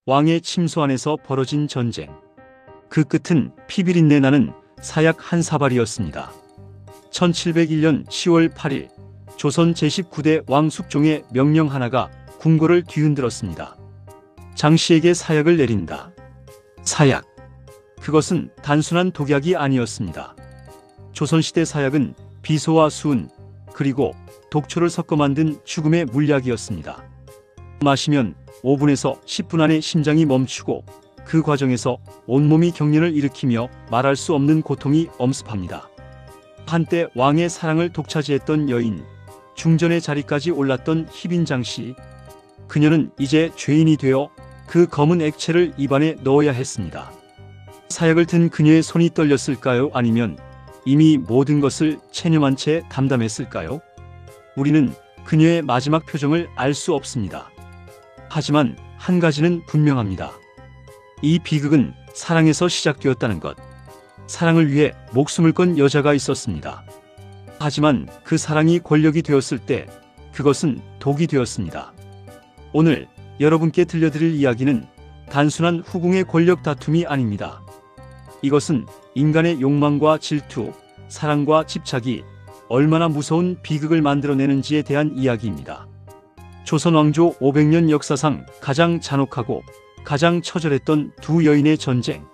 왕의 침소 안에서 벌어진 전쟁. 그 끝은 피비린내 나는 사약 한 사발이었습니다. 1701년 10월 8일 조선 제19대 왕 숙종의 명령 하나가 궁궐을 뒤흔들었습니다. 장씨에게 사약을 내린다. 사약. 그것은 단순한 독약이 아니었습니다. 조선시대 사약은 비소와 수은 그리고 독초를 섞어 만든 죽음의 물약이었습니다. 마시면 5분에서 10분 안에 심장이 멈추고 그 과정에서 온몸이 경련을 일으키며 말할 수 없는 고통이 엄습합니다. 한때 왕의 사랑을 독차지했던 여인, 중전의 자리까지 올랐던 희빈 장씨. 그녀는 이제 죄인이 되어 그 검은 액체를 입안에 넣어야 했습니다. 사약을 든 그녀의 손이 떨렸을까요? 아니면 이미 모든 것을 체념한 채 담담했을까요? 우리는 그녀의 마지막 표정을 알 수 없습니다. 하지만 한 가지는 분명합니다. 이 비극은 사랑에서 시작되었다는 것. 사랑을 위해 목숨을 건 여자가 있었습니다. 하지만 그 사랑이 권력이 되었을 때 그것은 독이 되었습니다. 오늘 여러분께 들려드릴 이야기는 단순한 후궁의 권력 다툼이 아닙니다. 이것은 인간의 욕망과 질투, 사랑과 집착이 얼마나 무서운 비극을 만들어내는지에 대한 이야기입니다. 조선 왕조 500년 역사상 가장 잔혹하고 가장 처절했던 두 여인의 전쟁.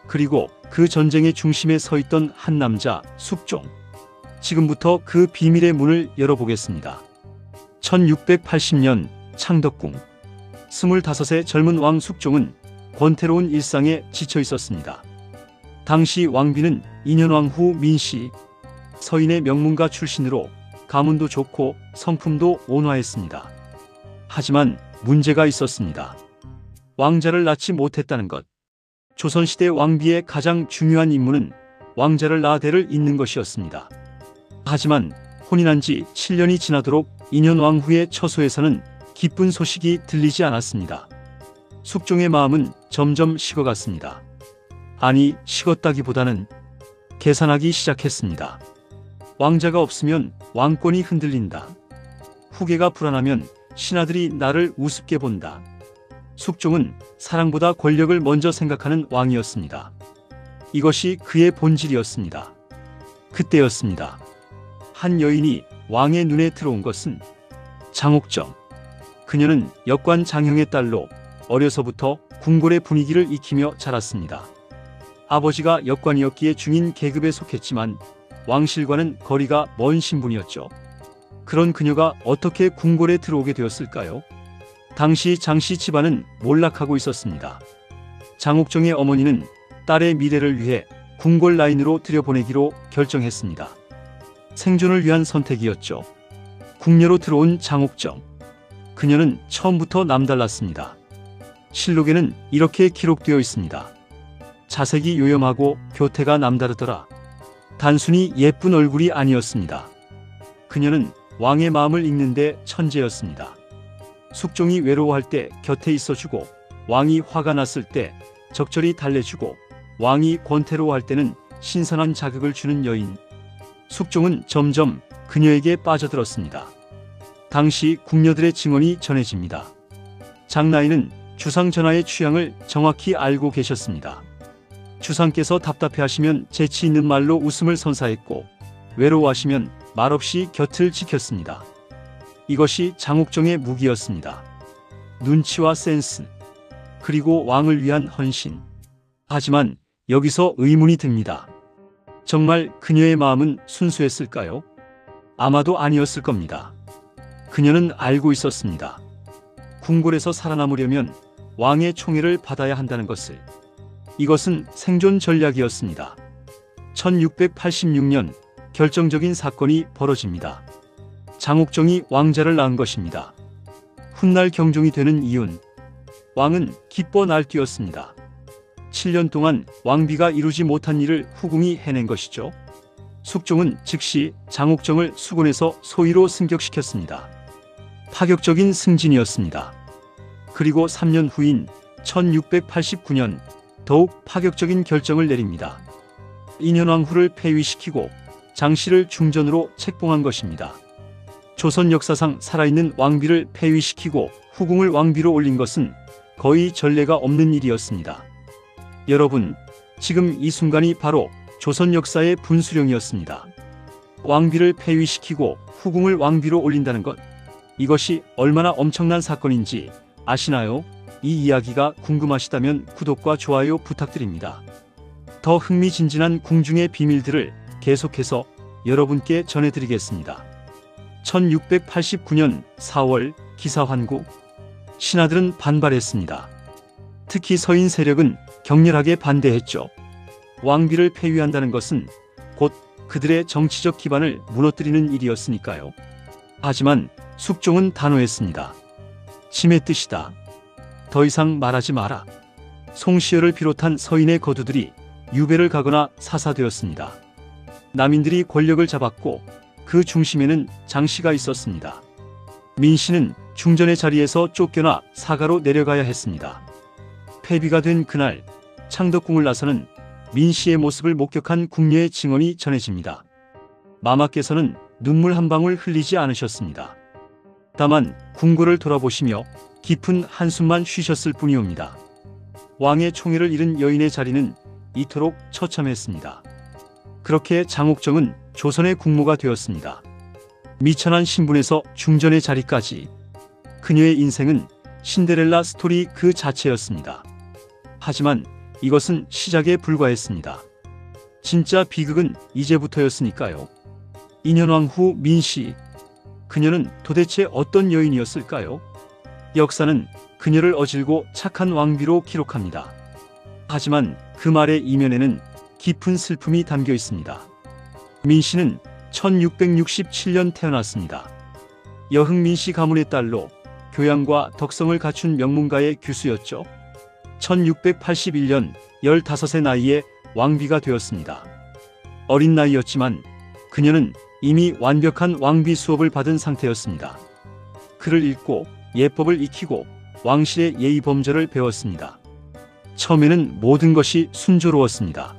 그리고 그 전쟁의 중심에 서 있던 한 남자, 숙종. 지금부터 그 비밀의 문을 열어보겠습니다. 1680년 창덕궁. 25의 젊은 왕 숙종은 권태로운 일상에 지쳐 있었습니다. 당시 왕비는 인현왕 후 민씨, 서인의 명문가 출신으로 가문도 좋고 성품도 온화했습니다. 하지만 문제가 있었습니다. 왕자를 낳지 못했다는 것. 조선시대 왕비의 가장 중요한 임무는 왕자를 낳아 대를 잇는 것이었습니다. 하지만 혼인한 지 7년이 지나도록 인현왕 후의 처소에서는 기쁜 소식이 들리지 않았습니다. 숙종의 마음은 점점 식어갔습니다. 아니, 식었다기보다는 계산하기 시작했습니다. 왕자가 없으면 왕권이 흔들린다. 후계가 불안하면 신하들이 나를 우습게 본다. 숙종은 사랑보다 권력을 먼저 생각하는 왕이었습니다. 이것이 그의 본질이었습니다. 그때였습니다. 한 여인이 왕의 눈에 들어온 것은 장옥정. 그녀는 역관 장형의 딸로 어려서부터 궁궐의 분위기를 익히며 자랐습니다. 아버지가 역관이었기에 중인 계급에 속했지만 왕실과는 거리가 먼 신분이었죠. 그런 그녀가 어떻게 궁궐에 들어오게 되었을까요? 당시 장씨 집안은 몰락하고 있었습니다. 장옥정의 어머니는 딸의 미래를 위해 궁궐 라인으로 들여보내기로 결정했습니다. 생존을 위한 선택이었죠. 궁녀로 들어온 장옥정. 그녀는 처음부터 남달랐습니다. 실록에는 이렇게 기록되어 있습니다. 자색이 요염하고 교태가 남다르더라. 단순히 예쁜 얼굴이 아니었습니다. 그녀는 왕의 마음을 읽는데 천재였습니다. 숙종이 외로워할 때 곁에 있어주고, 왕이 화가 났을 때 적절히 달래주고, 왕이 권태로워할 때는 신선한 자극을 주는 여인. 숙종은 점점 그녀에게 빠져들었습니다. 당시 궁녀들의 증언이 전해집니다. 장나인은 주상 전하의 취향을 정확히 알고 계셨습니다. 주상께서 답답해하시면 재치 있는 말로 웃음을 선사했고, 외로워하시면 말없이 곁을 지켰습니다. 이것이 장옥정의 무기였습니다. 눈치와 센스, 그리고 왕을 위한 헌신. 하지만 여기서 의문이 듭니다. 정말 그녀의 마음은 순수했을까요? 아마도 아니었을 겁니다. 그녀는 알고 있었습니다. 궁궐에서 살아남으려면 왕의 총애를 받아야 한다는 것을. 이것은 생존 전략이었습니다. 1686년 결정적인 사건이 벌어집니다. 장옥정이 왕자를 낳은 것입니다. 훗날 경종이 되는 이윤. 왕은 기뻐 날뛰었습니다. 7년 동안 왕비가 이루지 못한 일을 후궁이 해낸 것이죠. 숙종은 즉시 장옥정을 수군에서 소위로 승격시켰습니다. 파격적인 승진이었습니다. 그리고 3년 후인 1689년 더욱 파격적인 결정을 내립니다. 인현왕 후를 폐위시키고 장씨를 중전으로 책봉한 것입니다. 조선 역사상 살아있는 왕비를 폐위시키고 후궁을 왕비로 올린 것은 거의 전례가 없는 일이었습니다. 여러분, 지금 이 순간이 바로 조선 역사의 분수령이었습니다. 왕비를 폐위시키고 후궁을 왕비로 올린다는 것, 이것이 얼마나 엄청난 사건인지 아시나요? 이 이야기가 궁금하시다면 구독과 좋아요 부탁드립니다. 더 흥미진진한 궁중의 비밀들을 계속해서 여러분께 전해드리겠습니다. 1689년 4월 기사환국. 신하들은 반발했습니다. 특히 서인 세력은 격렬하게 반대했죠. 왕비를 폐위한다는 것은 곧 그들의 정치적 기반을 무너뜨리는 일이었으니까요. 하지만 숙종은 단호했습니다. 짐의 뜻이다. 더 이상 말하지 마라. 송시열을 비롯한 서인의 거두들이 유배를 가거나 사사되었습니다. 남인들이 권력을 잡았고 그 중심에는 장씨가 있었습니다. 민씨는 중전의 자리에서 쫓겨나 사가로 내려가야 했습니다. 폐비가 된 그날 창덕궁을 나서는 민씨의 모습을 목격한 궁녀의 증언이 전해집니다. 마마께서는 눈물 한 방울 흘리지 않으셨습니다. 다만 궁궐을 돌아보시며 깊은 한숨만 쉬셨을 뿐이옵니다. 왕의 총애를 잃은 여인의 자리는 이토록 처참했습니다. 그렇게 장옥정은 조선의 국모가 되었습니다. 미천한 신분에서 중전의 자리까지. 그녀의 인생은 신데렐라 스토리 그 자체였습니다. 하지만 이것은 시작에 불과했습니다. 진짜 비극은 이제부터였으니까요. 2년왕 후 민씨. 그녀는 도대체 어떤 여인이었을까요? 역사는 그녀를 어질고 착한 왕비로 기록합니다. 하지만 그 말의 이면에는 깊은 슬픔이 담겨 있습니다. 민씨는 1667년 태어났습니다. 여흥민씨 가문의 딸로 교양과 덕성을 갖춘 명문가의 규수였죠. 1681년 15세 나이에 왕비가 되었습니다. 어린 나이였지만 그녀는 이미 완벽한 왕비 수업을 받은 상태였습니다. 글을 읽고 예법을 익히고 왕실의 예의 범절을 배웠습니다. 처음에는 모든 것이 순조로웠습니다.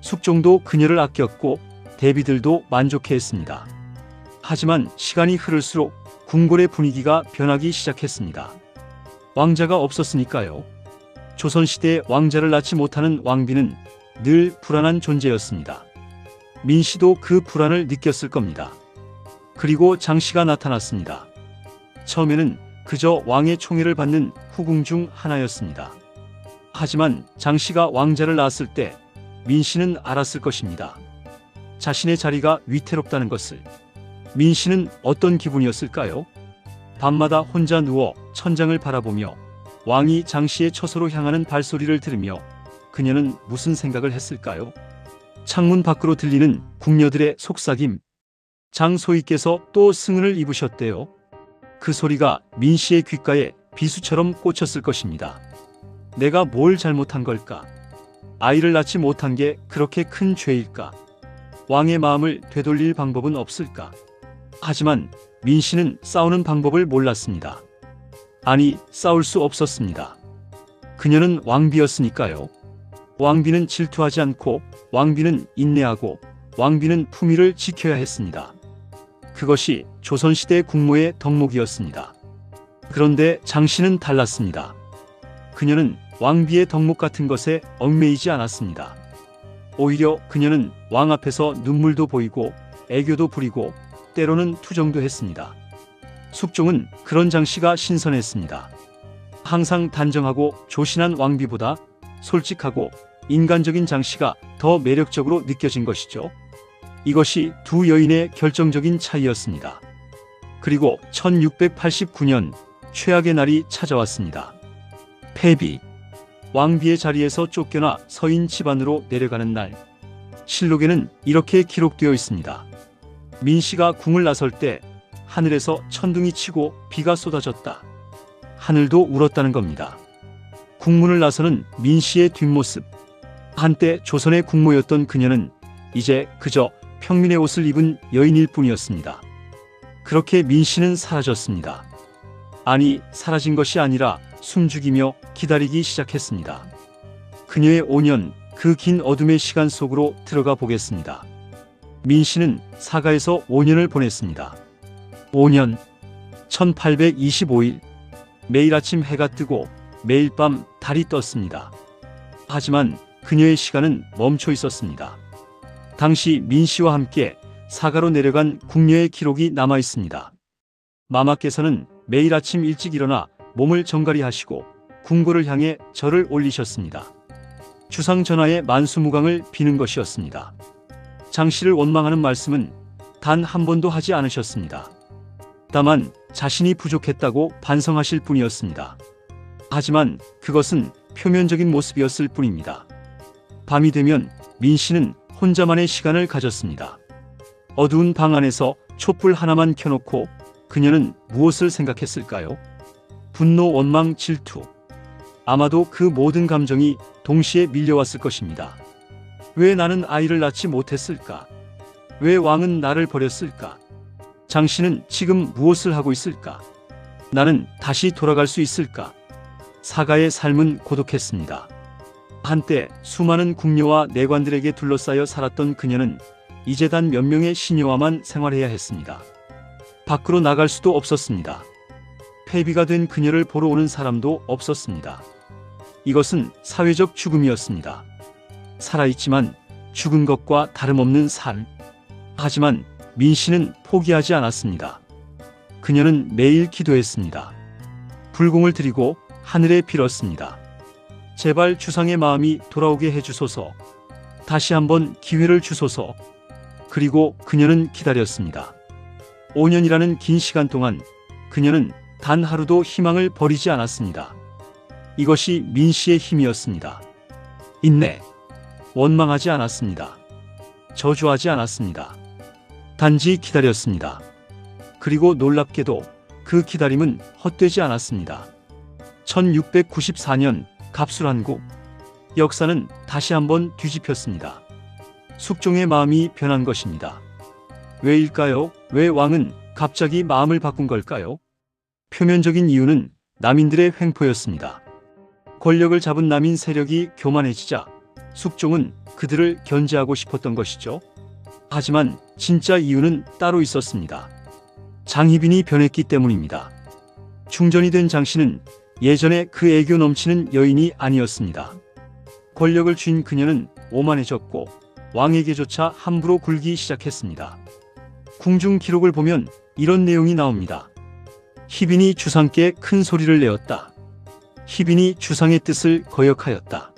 숙종도 그녀를 아꼈고 대비들도 만족해했습니다. 하지만 시간이 흐를수록 궁궐의 분위기가 변하기 시작했습니다. 왕자가 없었으니까요. 조선시대에 왕자를 낳지 못하는 왕비는 늘 불안한 존재였습니다. 민씨도 그 불안을 느꼈을 겁니다. 그리고 장씨가 나타났습니다. 처음에는 그저 왕의 총애를 받는 후궁 중 하나였습니다. 하지만 장씨가 왕자를 낳았을 때 민씨는 알았을 것입니다. 자신의 자리가 위태롭다는 것을. 민씨는 어떤 기분이었을까요? 밤마다 혼자 누워 천장을 바라보며 왕이 장씨의 처소로 향하는 발소리를 들으며 그녀는 무슨 생각을 했을까요? 창문 밖으로 들리는 궁녀들의 속삭임. 장소희께서 또 승은을 입으셨대요. 그 소리가 민씨의 귓가에 비수처럼 꽂혔을 것입니다. 내가 뭘 잘못한 걸까? 아이를 낳지 못한 게 그렇게 큰 죄일까? 왕의 마음을 되돌릴 방법은 없을까? 하지만 민씨는 싸우는 방법을 몰랐습니다. 아니, 싸울 수 없었습니다. 그녀는 왕비였으니까요. 왕비는 질투하지 않고, 왕비는 인내하고, 왕비는 품위를 지켜야 했습니다. 그것이 조선시대 국모의 덕목이었습니다. 그런데 장씨는 달랐습니다. 그녀는 왕비의 덕목 같은 것에 얽매이지 않았습니다. 오히려 그녀는 왕 앞에서 눈물도 보이고 애교도 부리고 때로는 투정도 했습니다. 숙종은 그런 장씨가 신선했습니다. 항상 단정하고 조신한 왕비보다 솔직하고 인간적인 장씨가 더 매력적으로 느껴진 것이죠. 이것이 두 여인의 결정적인 차이였습니다. 그리고 1689년 최악의 날이 찾아왔습니다. 폐비. 왕비의 자리에서 쫓겨나 서인 집안으로 내려가는 날. 실록에는 이렇게 기록되어 있습니다. 민씨가 궁을 나설 때 하늘에서 천둥이 치고 비가 쏟아졌다. 하늘도 울었다는 겁니다. 국문을 나서는 민씨의 뒷모습. 한때 조선의 국모였던 그녀는 이제 그저 평민의 옷을 입은 여인일 뿐이었습니다. 그렇게 민씨는 사라졌습니다. 아니, 사라진 것이 아니라 숨죽이며 기다리기 시작했습니다. 그녀의 5년, 그 긴 어둠의 시간 속으로 들어가 보겠습니다. 민씨는 사가에서 5년을 보냈습니다. 5년, 1825일, 매일 아침 해가 뜨고 매일 밤 달이 떴습니다. 하지만 그녀의 시간은 멈춰 있었습니다. 당시 민 씨와 함께 사가로 내려간 궁녀의 기록이 남아 있습니다. 마마께서는 매일 아침 일찍 일어나 몸을 정갈이하시고 궁궐을 향해 절을 올리셨습니다. 주상 전하의 만수무강을 비는 것이었습니다. 장 씨를 원망하는 말씀은 단 한 번도 하지 않으셨습니다. 다만 자신이 부족했다고 반성하실 뿐이었습니다. 하지만 그것은 표면적인 모습이었을 뿐입니다. 밤이 되면 민 씨는 혼자만의 시간을 가졌습니다. 어두운 방 안에서 촛불 하나만 켜놓고 그녀는 무엇을 생각했을까요? 분노, 원망, 질투. 아마도 그 모든 감정이 동시에 밀려왔을 것입니다. 왜 나는 아이를 낳지 못했을까? 왜 왕은 나를 버렸을까? 장 씨는 지금 무엇을 하고 있을까? 나는 다시 돌아갈 수 있을까? 사가의 삶은 고독했습니다. 한때 수많은 궁녀와 내관들에게 둘러싸여 살았던 그녀는 이제 단 몇 명의 시녀와만 생활해야 했습니다. 밖으로 나갈 수도 없었습니다. 폐비가 된 그녀를 보러 오는 사람도 없었습니다. 이것은 사회적 죽음이었습니다. 살아있지만 죽은 것과 다름없는 삶. 하지만 민 씨는 포기하지 않았습니다. 그녀는 매일 기도했습니다. 불공을 드리고 하늘에 빌었습니다. 제발 주상의 마음이 돌아오게 해주소서. 다시 한번 기회를 주소서. 그리고 그녀는 기다렸습니다. 5년이라는 긴 시간 동안 그녀는 단 하루도 희망을 버리지 않았습니다. 이것이 민 씨의 힘이었습니다. 인내. 원망하지 않았습니다. 저주하지 않았습니다. 단지 기다렸습니다. 그리고 놀랍게도 그 기다림은 헛되지 않았습니다. 1694년 갑술한국. 역사는 다시 한번 뒤집혔습니다. 숙종의 마음이 변한 것입니다. 왜일까요? 왜 왕은 갑자기 마음을 바꾼 걸까요? 표면적인 이유는 남인들의 횡포였습니다. 권력을 잡은 남인 세력이 교만해지자 숙종은 그들을 견제하고 싶었던 것이죠. 하지만 진짜 이유는 따로 있었습니다. 장희빈이 변했기 때문입니다. 충전이 된 장 씨는 예전에 그 애교 넘치는 여인이 아니었습니다. 권력을 쥔 그녀는 오만해졌고 왕에게조차 함부로 굴기 시작했습니다. 궁중 기록을 보면 이런 내용이 나옵니다. 희빈이 주상께 큰 소리를 내었다. 희빈이 주상의 뜻을 거역하였다.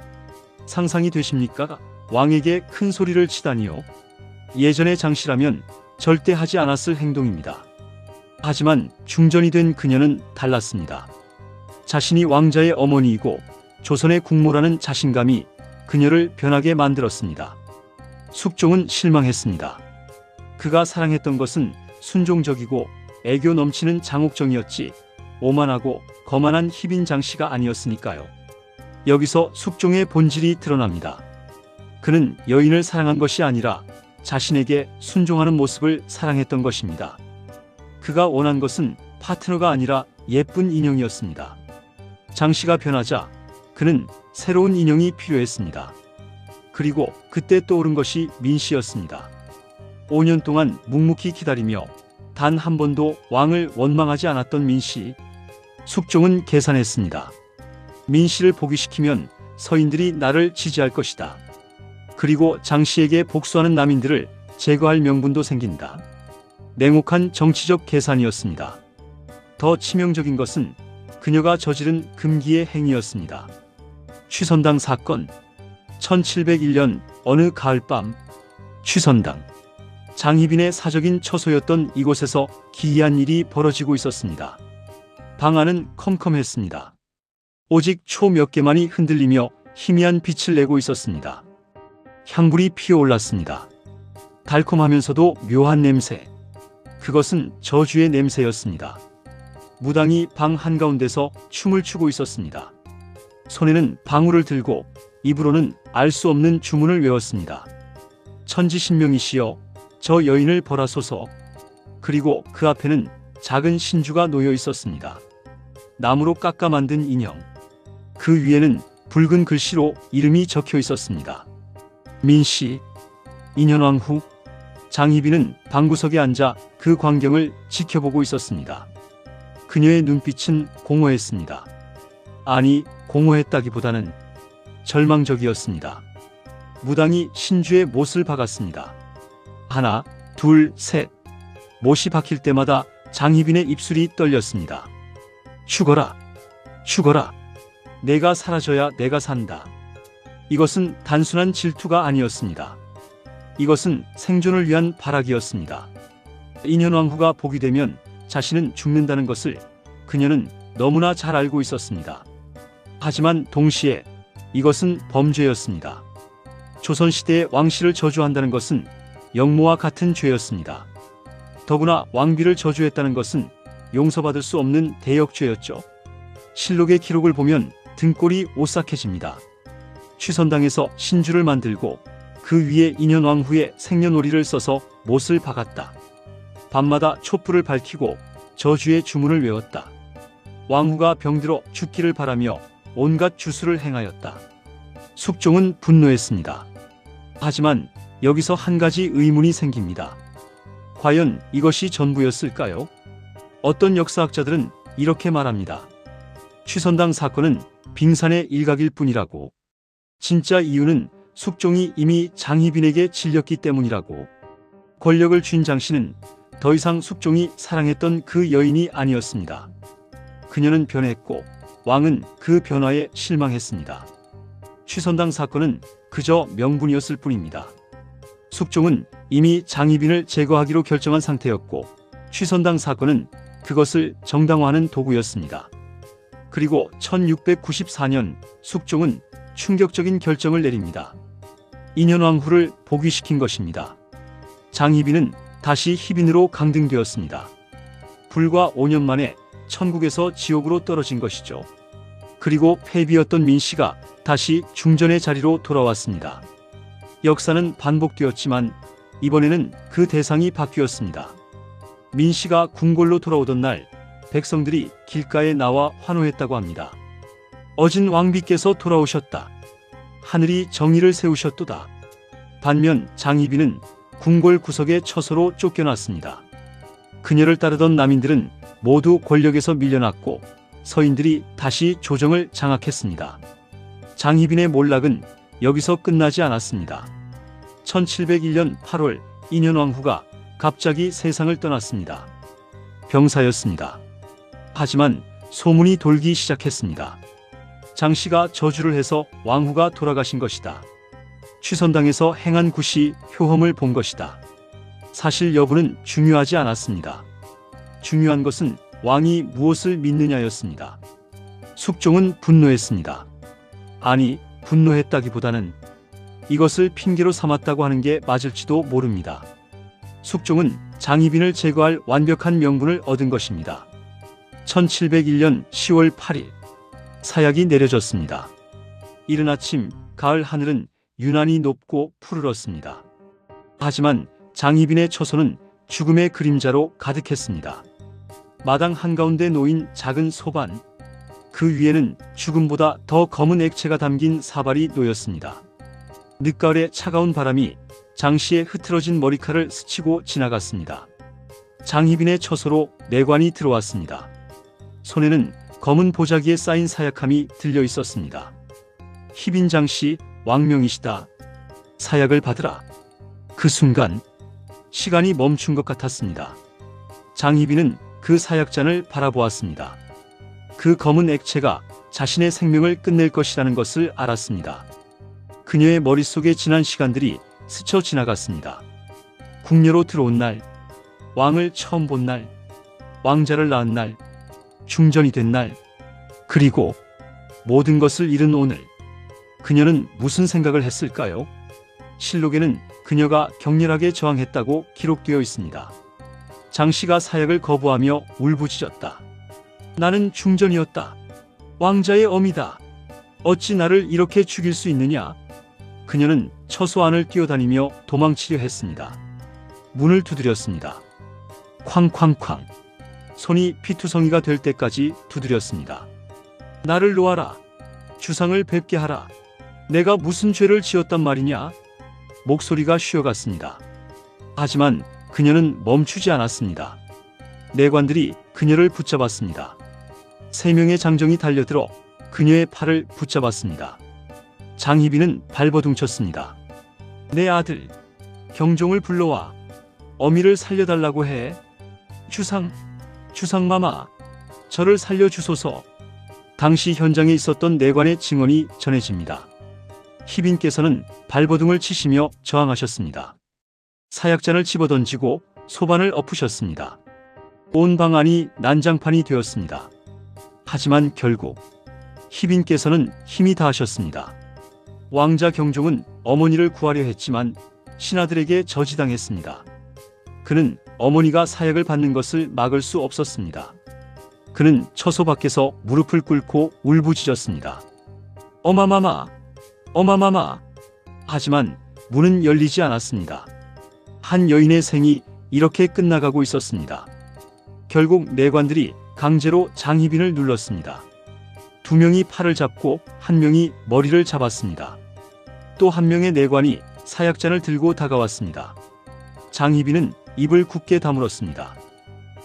상상이 되십니까? 왕에게 큰 소리를 치다니요. 예전의 장씨라면 절대 하지 않았을 행동입니다. 하지만 중전이 된 그녀는 달랐습니다. 자신이 왕자의 어머니이고 조선의 국모라는 자신감이 그녀를 변하게 만들었습니다. 숙종은 실망했습니다. 그가 사랑했던 것은 순종적이고 애교 넘치는 장옥정이었지 오만하고 거만한 희빈 장씨가 아니었으니까요. 여기서 숙종의 본질이 드러납니다. 그는 여인을 사랑한 것이 아니라 자신에게 순종하는 모습을 사랑했던 것입니다. 그가 원한 것은 파트너가 아니라 예쁜 인형이었습니다. 장씨가 변하자 그는 새로운 인형이 필요했습니다. 그리고 그때 떠오른 것이 민 씨였습니다. 5년 동안 묵묵히 기다리며 단 한 번도 왕을 원망하지 않았던 민 씨. 숙종은 계산했습니다. 민 씨를 포기시키면 서인들이 나를 지지할 것이다. 그리고 장 씨에게 복수하는 남인들을 제거할 명분도 생긴다. 냉혹한 정치적 계산이었습니다. 더 치명적인 것은 그녀가 저지른 금기의 행위였습니다. 취선당 사건. 1701년 어느 가을밤 취선당. 장희빈의 사적인 처소였던 이곳에서 기이한 일이 벌어지고 있었습니다. 방 안은 컴컴했습니다. 오직 초 몇 개만이 흔들리며 희미한 빛을 내고 있었습니다. 향불이 피어올랐습니다. 달콤하면서도 묘한 냄새. 그것은 저주의 냄새였습니다. 무당이 방 한가운데서 춤을 추고 있었습니다. 손에는 방울을 들고 입으로는 알 수 없는 주문을 외웠습니다. 천지신명이시여 저 여인을 벌하소서. 그리고 그 앞에는 작은 신주가 놓여 있었습니다. 나무로 깎아 만든 인형. 그 위에는 붉은 글씨로 이름이 적혀 있었습니다. 민씨. 2년 후 장희빈은 방구석에 앉아 그 광경을 지켜보고 있었습니다. 그녀의 눈빛은 공허했습니다. 아니, 공허했다기보다는 절망적이었습니다. 무당이 신주의 못을 박았습니다. 하나, 둘, 셋. 못이 박힐 때마다 장희빈의 입술이 떨렸습니다. 죽어라! 죽어라! 내가 사라져야 내가 산다. 이것은 단순한 질투가 아니었습니다. 이것은 생존을 위한 발악이었습니다. 인현왕후가 복이 되면 자신은 죽는다는 것을 그녀는 너무나 잘 알고 있었습니다. 하지만 동시에 이것은 범죄였습니다. 조선시대의 왕실을 저주한다는 것은 영모와 같은 죄였습니다. 더구나 왕비를 저주했다는 것은 용서받을 수 없는 대역죄였죠. 실록의 기록을 보면 등골이 오싹해집니다. 취선당에서 신주를 만들고 그 위에 인현왕후의 생년월일을 써서 못을 박았다. 밤마다 촛불을 밝히고 저주의 주문을 외웠다. 왕후가 병들어 죽기를 바라며 온갖 주술을 행하였다. 숙종은 분노했습니다. 하지만 여기서 한 가지 의문이 생깁니다. 과연 이것이 전부였을까요? 어떤 역사학자들은 이렇게 말합니다. 취선당 사건은 빙산의 일각일 뿐이라고. 진짜 이유는 숙종이 이미 장희빈에게 질렸기 때문이라고. 권력을 쥔 장씨는 더 이상 숙종이 사랑했던 그 여인이 아니었습니다. 그녀는 변했고 왕은 그 변화에 실망했습니다. 취선당 사건은 그저 명분이었을 뿐입니다. 숙종은 이미 장희빈을 제거하기로 결정한 상태였고 취선당 사건은 그것을 정당화하는 도구였습니다. 그리고 1694년 숙종은 충격적인 결정을 내립니다. 인현왕후를 복위시킨 것입니다. 장희빈은 다시 희빈으로 강등되었습니다. 불과 5년 만에 천국에서 지옥으로 떨어진 것이죠. 그리고 패비였던 민씨가 다시 중전의 자리로 돌아왔습니다. 역사는 반복되었지만 이번에는 그 대상이 바뀌었습니다. 민씨가 궁궐로 돌아오던 날 백성들이 길가에 나와 환호했다고 합니다. 어진 왕비께서 돌아오셨다. 하늘이 정의를 세우셨도다. 반면 장희빈은 궁궐 구석의 처소로 쫓겨났습니다. 그녀를 따르던 남인들은 모두 권력에서 밀려났고 서인들이 다시 조정을 장악했습니다. 장희빈의 몰락은 여기서 끝나지 않았습니다. 1701년 8월 인현왕후가 갑자기 세상을 떠났습니다. 병사였습니다. 하지만 소문이 돌기 시작했습니다. 장씨가 저주를 해서 왕후가 돌아가신 것이다. 취선당에서 행한 굿이 효험을 본 것이다. 사실 여부는 중요하지 않았습니다. 중요한 것은 왕이 무엇을 믿느냐였습니다. 숙종은 분노했습니다. 아니, 분노했다기보다는 이것을 핑계로 삼았다고 하는 게 맞을지도 모릅니다. 숙종은 장희빈을 제거할 완벽한 명분을 얻은 것입니다. 1701년 10월 8일 사약이 내려졌습니다. 이른 아침 가을 하늘은 유난히 높고 푸르렀습니다. 하지만 장희빈의 처소는 죽음의 그림자로 가득했습니다. 마당 한가운데 놓인 작은 소반, 그 위에는 죽음보다 더 검은 액체가 담긴 사발이 놓였습니다. 늦가을의 차가운 바람이 장씨의 흐트러진 머리칼을 스치고 지나갔습니다. 장희빈의 처소로 내관이 들어왔습니다. 손에는 검은 보자기에 쌓인 사약함이 들려 있었습니다. 희빈 장씨 왕명이시다. 사약을 받으라. 그 순간 시간이 멈춘 것 같았습니다. 장희빈은 그 사약잔을 바라보았습니다. 그 검은 액체가 자신의 생명을 끝낼 것이라는 것을 알았습니다. 그녀의 머릿속에 지난 시간들이 스쳐 지나갔습니다. 궁녀로 들어온 날, 왕을 처음 본 날, 왕자를 낳은 날, 중전이 된 날, 그리고 모든 것을 잃은 오늘. 그녀는 무슨 생각을 했을까요? 실록에는 그녀가 격렬하게 저항했다고 기록되어 있습니다. 장씨가 사약을 거부하며 울부짖었다. 나는 중전이었다. 왕자의 어미다. 어찌 나를 이렇게 죽일 수 있느냐? 그녀는 처소 안을 뛰어다니며 도망치려 했습니다. 문을 두드렸습니다. 쾅쾅쾅. 손이 피투성이가 될 때까지 두드렸습니다. 나를 놓아라. 주상을 뵙게 하라. 내가 무슨 죄를 지었단 말이냐? 목소리가 쉬어갔습니다. 하지만 그녀는 멈추지 않았습니다. 내관들이 그녀를 붙잡았습니다. 3명의 장정이 달려들어 그녀의 팔을 붙잡았습니다. 장희빈은 발버둥쳤습니다. 내 아들 경종을 불러와 어미를 살려달라고 해. 주상마마, 저를 살려주소서. 당시 현장에 있었던 내관의 증언이 전해집니다. 희빈께서는 발버둥을 치시며 저항하셨습니다. 사약잔을 집어던지고 소반을 엎으셨습니다. 온 방안이 난장판이 되었습니다. 하지만 결국 희빈께서는 힘이 다하셨습니다. 왕자 경종은 어머니를 구하려 했지만 신하들에게 저지당했습니다. 그는 어머니가 사약을 받는 것을 막을 수 없었습니다. 그는 처소 밖에서 무릎을 꿇고 울부짖었습니다. 어마마마! 하지만 문은 열리지 않았습니다. 한 여인의 생이 이렇게 끝나가고 있었습니다. 결국 내관들이 강제로 장희빈을 눌렀습니다. 2명이 팔을 잡고 1명이 머리를 잡았습니다. 또 1명의 내관이 사약잔을 들고 다가왔습니다. 장희빈은 입을 굳게 다물었습니다.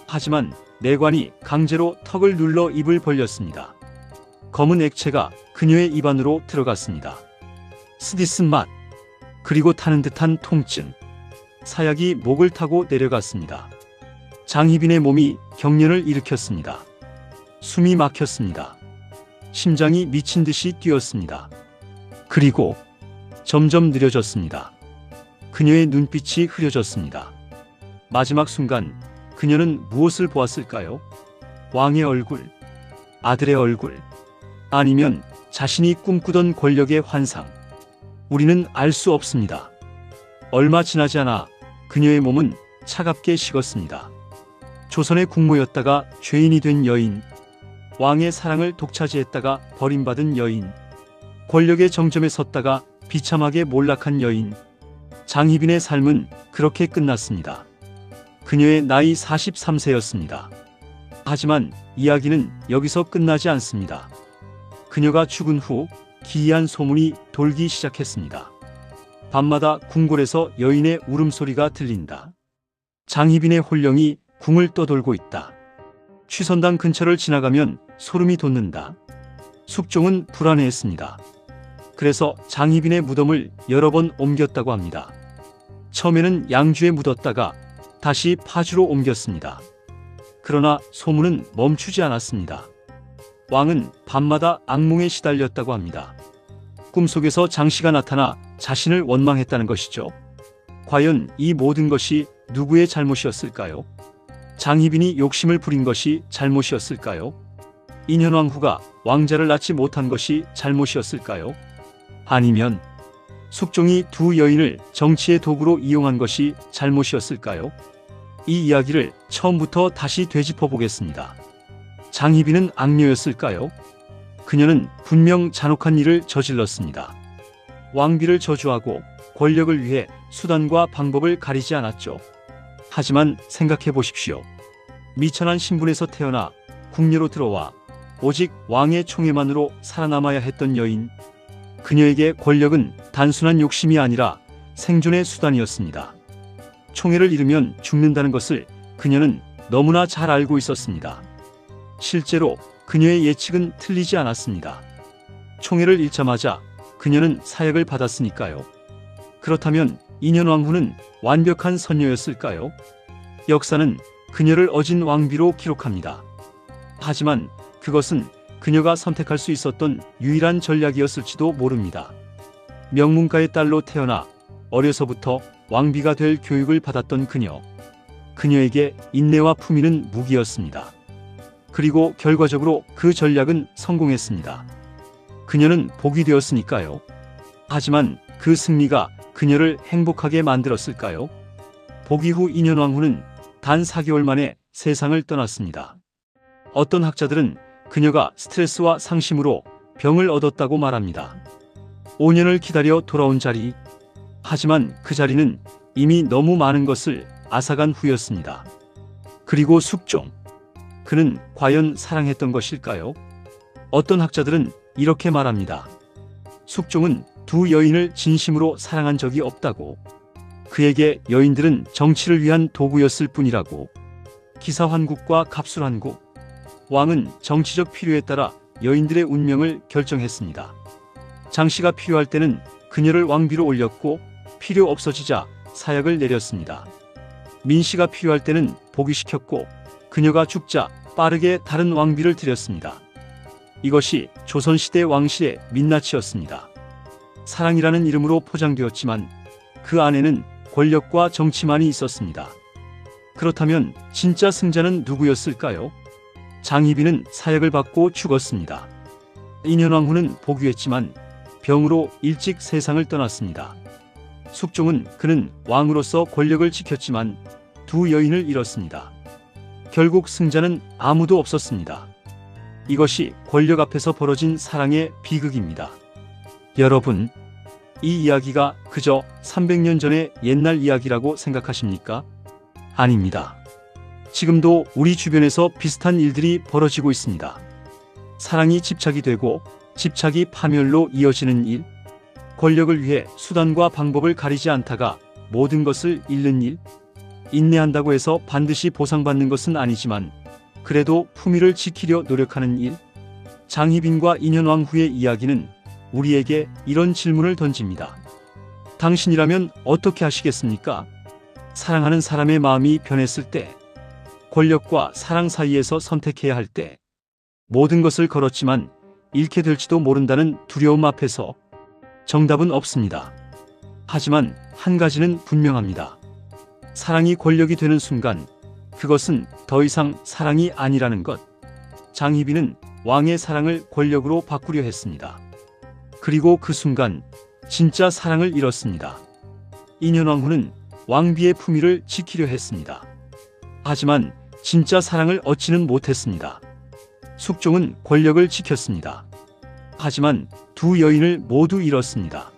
하지만 내관이 강제로 턱을 눌러 입을 벌렸습니다. 검은 액체가 그녀의 입 안으로 들어갔습니다. 스디슨 맛, 그리고 타는 듯한 통증. 사약이 목을 타고 내려갔습니다. 장희빈의 몸이 경련을 일으켰습니다. 숨이 막혔습니다. 심장이 미친 듯이 뛰었습니다. 그리고 점점 느려졌습니다. 그녀의 눈빛이 흐려졌습니다. 마지막 순간 그녀는 무엇을 보았을까요? 왕의 얼굴, 아들의 얼굴, 아니면 자신이 꿈꾸던 권력의 환상. 우리는 알 수 없습니다. 얼마 지나지 않아 그녀의 몸은 차갑게 식었습니다. 조선의 국모였다가 죄인이 된 여인, 왕의 사랑을 독차지했다가 버림받은 여인, 권력의 정점에 섰다가 비참하게 몰락한 여인. 장희빈의 삶은 그렇게 끝났습니다. 그녀의 나이 43세였습니다. 하지만 이야기는 여기서 끝나지 않습니다. 그녀가 죽은 후 기이한 소문이 돌기 시작했습니다. 밤마다 궁궐에서 여인의 울음소리가 들린다. 장희빈의 혼령이 궁을 떠돌고 있다. 취선당 근처를 지나가면 소름이 돋는다. 숙종은 불안해했습니다. 그래서 장희빈의 무덤을 여러 번 옮겼다고 합니다. 처음에는 양주에 묻었다가 다시 파주로 옮겼습니다. 그러나 소문은 멈추지 않았습니다. 왕은 밤마다 악몽에 시달렸다고 합니다. 꿈속에서 장씨가 나타나 자신을 원망했다는 것이죠. 과연 이 모든 것이 누구의 잘못이었을까요? 장희빈이 욕심을 부린 것이 잘못이었을까요? 인현왕후가 왕자를 낳지 못한 것이 잘못이었을까요? 아니면 숙종이 두 여인을 정치의 도구로 이용한 것이 잘못이었을까요? 이 이야기를 처음부터 다시 되짚어 보겠습니다. 장희빈은 악녀였을까요? 그녀는 분명 잔혹한 일을 저질렀습니다. 왕비를 저주하고 권력을 위해 수단과 방법을 가리지 않았죠. 하지만 생각해 보십시오. 미천한 신분에서 태어나 궁녀로 들어와 오직 왕의 총애만으로 살아남아야 했던 여인. 그녀에게 권력은 단순한 욕심이 아니라 생존의 수단이었습니다. 총애를 잃으면 죽는다는 것을 그녀는 너무나 잘 알고 있었습니다. 실제로 그녀의 예측은 틀리지 않았습니다. 총애를 잃자마자 그녀는 사약을 받았으니까요. 그렇다면 인현왕후는 완벽한 선녀였을까요? 역사는 그녀를 어진 왕비로 기록합니다. 하지만 그것은 그녀가 선택할 수 있었던 유일한 전략이었을지도 모릅니다. 명문가의 딸로 태어나 어려서부터 왕비가 될 교육을 받았던 그녀. 그녀에게 인내와 품위는 무기였습니다. 그리고 결과적으로 그 전략은 성공했습니다. 그녀는 복이 되었으니까요. 하지만 그 승리가 그녀를 행복하게 만들었을까요? 복위 후 인현왕후는 단 4개월 만에 세상을 떠났습니다. 어떤 학자들은 그녀가 스트레스와 상심으로 병을 얻었다고 말합니다. 5년을 기다려 돌아온 자리. 하지만 그 자리는 이미 너무 많은 것을 앗아간 후였습니다. 그리고 숙종. 그는 과연 사랑했던 것일까요? 어떤 학자들은 이렇게 말합니다. 숙종은 두 여인을 진심으로 사랑한 적이 없다고. 그에게 여인들은 정치를 위한 도구였을 뿐이라고. 기사환국과 갑술환국. 왕은 정치적 필요에 따라 여인들의 운명을 결정했습니다. 장씨가 필요할 때는 그녀를 왕비로 올렸고 필요 없어지자 사약을 내렸습니다. 민씨가 필요할 때는 복위시켰고 그녀가 죽자 빠르게 다른 왕비를 들였습니다. 이것이 조선시대 왕실의 민낯이었습니다. 사랑이라는 이름으로 포장되었지만 그 안에는 권력과 정치만이 있었습니다. 그렇다면 진짜 승자는 누구였을까요? 장희빈은 사약을 받고 죽었습니다. 인현왕후는 복위했지만 병으로 일찍 세상을 떠났습니다. 숙종은 그는 왕으로서 권력을 지켰지만 두 여인을 잃었습니다. 결국 승자는 아무도 없었습니다. 이것이 권력 앞에서 벌어진 사랑의 비극입니다. 여러분, 이 이야기가 그저 300년 전의 옛날 이야기라고 생각하십니까? 아닙니다. 지금도 우리 주변에서 비슷한 일들이 벌어지고 있습니다. 사랑이 집착이 되고 집착이 파멸로 이어지는 일, 권력을 위해 수단과 방법을 가리지 않다가 모든 것을 잃는 일, 인내한다고 해서 반드시 보상받는 것은 아니지만 그래도 품위를 지키려 노력하는 일. 장희빈과 인현왕후의 이야기는 우리에게 이런 질문을 던집니다. 당신이라면 어떻게 하시겠습니까? 사랑하는 사람의 마음이 변했을 때, 권력과 사랑 사이에서 선택해야 할 때, 모든 것을 걸었지만 잃게 될지도 모른다는 두려움 앞에서 정답은 없습니다. 하지만 한 가지는 분명합니다. 사랑이 권력이 되는 순간 그것은 더 이상 사랑이 아니라는 것. 장희빈은 왕의 사랑을 권력으로 바꾸려 했습니다. 그리고 그 순간 진짜 사랑을 잃었습니다. 인현왕후는 왕비의 품위를 지키려 했습니다. 하지만 진짜 사랑을 얻지는 못했습니다. 숙종은 권력을 지켰습니다. 하지만 두 여인을 모두 잃었습니다.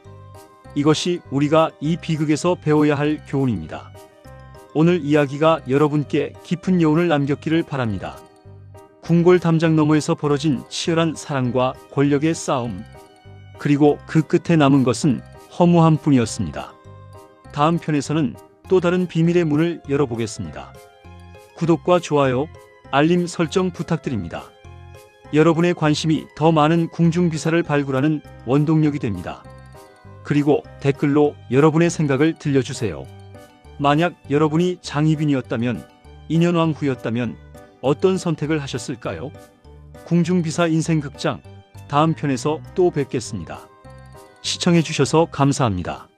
이것이 우리가 이 비극에서 배워야 할 교훈입니다. 오늘 이야기가 여러분께 깊은 여운을 남겼기를 바랍니다. 궁궐 담장 너머에서 벌어진 치열한 사랑과 권력의 싸움, 그리고 그 끝에 남은 것은 허무함 뿐이었습니다. 다음 편에서는 또 다른 비밀의 문을 열어보겠습니다. 구독과 좋아요, 알림 설정 부탁드립니다. 여러분의 관심이 더 많은 궁중비사를 발굴하는 원동력이 됩니다. 그리고 댓글로 여러분의 생각을 들려주세요. 만약 여러분이 장희빈이었다면, 인현왕후였다면 어떤 선택을 하셨을까요? 궁중비사 인생극장 다음 편에서 또 뵙겠습니다. 시청해주셔서 감사합니다.